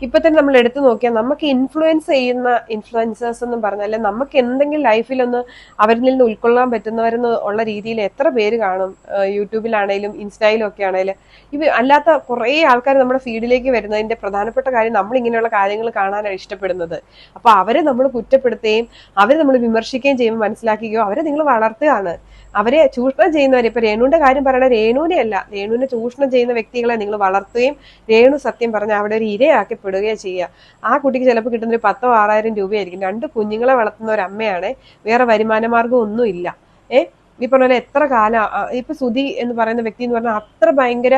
ഇപ്പൊ തന്നെ നമ്മൾ എടുത്തു നോക്കിയാൽ നമുക്ക് ഇൻഫ്ലുവൻസ് ചെയ്യുന്ന ഇൻഫ്ലുവൻസേഴ്സ് എന്നും പറഞ്ഞാൽ നമുക്ക് എന്തെങ്കിലും ലൈഫിലൊന്ന് അവരിൽ നിന്ന് ഉൾക്കൊള്ളാൻ പറ്റുന്നവരെന്ന് ഉള്ള രീതിയിൽ എത്ര പേര് കാണും. യൂട്യൂബിലാണേലും ഇൻസ്റ്റയിലും ഒക്കെ ആണേലും അല്ലാത്ത കുറേ ആൾക്കാർ നമ്മുടെ ഫീഡിലേക്ക് വരുന്നതിന്റെ പ്രധാനപ്പെട്ട കാര്യം നമ്മൾ ഇങ്ങനെയുള്ള കാര്യങ്ങൾ കാണാനാണ് ഇഷ്ടപ്പെടുന്നത്. അപ്പൊ അവരെ നമ്മൾ കുറ്റപ്പെടുത്തുകയും അവരെ നമ്മൾ വിമർശിക്കുകയും ചെയ്യുമ്പോൾ മനസ്സിലാക്കുകയോ അവരെ നിങ്ങൾ വളർത്തുകയാണ്. അവരെ ചൂഷണം ചെയ്യുന്നവരെ, ഇപ്പൊ രേണുവിന്റെ കാര്യം പറയണ രേണുവിനെ അല്ല, രേണുവിനെ ചൂഷണം ചെയ്യുന്ന വ്യക്തികളെ നിങ്ങൾ വളർത്തുകയും രേണു സത്യം പറഞ്ഞാൽ അവിടെ ഒരു ഇരയാക്കപ്പെടുകയോ ചെയ്യുക. ആ കുട്ടിക്ക് ചിലപ്പോൾ കിട്ടുന്ന ഒരു 10,000-6,000 രൂപയായിരിക്കും. 2 കുഞ്ഞുങ്ങളെ വളർത്തുന്ന ഒരു അമ്മയാണ്, വേറെ വരുമാന മാർഗം ഒന്നും ഇല്ല. ഈ പറഞ്ഞ പോലെ എത്ര കാലം ഇപ്പൊ സുധി എന്ന് പറയുന്ന വ്യക്തി എന്ന് പറഞ്ഞാൽ അത്ര ഭയങ്കര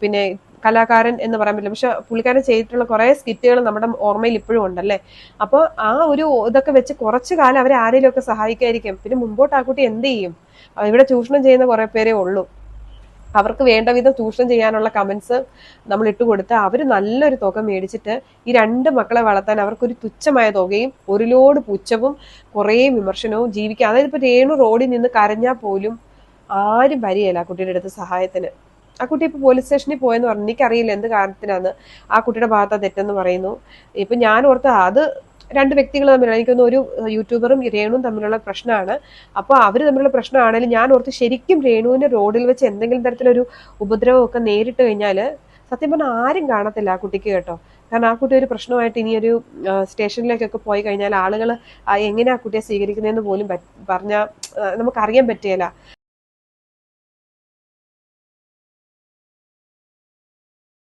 പിന്നെ കലാകാരൻ എന്ന് പറയാൻ പറ്റില്ല. പക്ഷെ പുള്ളിക്കാരൻ ചെയ്തിട്ടുള്ള കുറെ സ്കിറ്റുകൾ നമ്മുടെ ഓർമ്മയിൽ ഇപ്പോഴും ഉണ്ടല്ലേ. അപ്പോൾ ആ ഒരു ഇതൊക്കെ വെച്ച് കുറച്ചു കാലം അവരെ ആരെങ്കിലും ഒക്കെ സഹായിക്കായിരിക്കും. പിന്നെ മുമ്പോട്ട് ആ കുട്ടി എന്ത് ചെയ്യും? ഇവിടെ ചൂഷണം ചെയ്യുന്ന കുറെ പേരേ ഉള്ളൂ. അവർക്ക് വേണ്ട വിധം ചൂഷണം ചെയ്യാനുള്ള കമന്റ്സ് നമ്മൾ ഇട്ടുകൊടുത്ത് അവർ നല്ലൊരു തുക മേടിച്ചിട്ട് ഈ 2 മക്കളെ വളർത്താൻ അവർക്കൊരു തുച്ഛമായ തുകയും ഒരു ലോഡ് പുച്ഛവും കുറേ വിമർശനവും ജീവിക്കുക. അതായത് ഇപ്പൊ രേണു റോഡിൽ നിന്ന് കരഞ്ഞാൽ പോലും ആരും വരികയില്ല ആ കുട്ടിയുടെ അടുത്ത് സഹായത്തിന്. ആ കുട്ടി ഇപ്പൊ പോലീസ് സ്റ്റേഷനിൽ പോയെന്ന് പറഞ്ഞു. എനിക്കറിയില്ല എന്ത് കാരണത്തിനാണ് ആ കുട്ടിയുടെ ഭാഗത്ത് തെറ്റെന്ന് പറയുന്നു. ഇപ്പൊ ഞാൻ ഓർത്ത് അത് 2 വ്യക്തികൾ തമ്മിലാണ്, എനിക്കൊന്ന് ഒരു യൂട്യൂബറും രേണുവും തമ്മിലുള്ള പ്രശ്നമാണ്. അപ്പോൾ അവർ തമ്മിലുള്ള പ്രശ്നമാണെങ്കിലും ഞാൻ ഓർത്ത് ശരിക്കും രേണുവിന്റെ റോഡിൽ വെച്ച് എന്തെങ്കിലും തരത്തിലൊരു ഉപദ്രവമൊക്കെ നേരിട്ട് കഴിഞ്ഞാൽ സത്യം പറഞ്ഞാൽ ആരും കാണത്തില്ല ആ കുട്ടിക്ക് കേട്ടോ. കാരണം ആ കുട്ടി ഒരു പ്രശ്നമായിട്ട് ഇനിയൊരു സ്റ്റേഷനിലേക്കൊക്കെ പോയി കഴിഞ്ഞാൽ ആളുകൾ എങ്ങനെ ആ കുട്ടിയെ സ്വീകരിക്കുന്നതെന്ന് പോലും പറഞ്ഞാൽ നമുക്കറിയാൻ പറ്റുകയില്ല.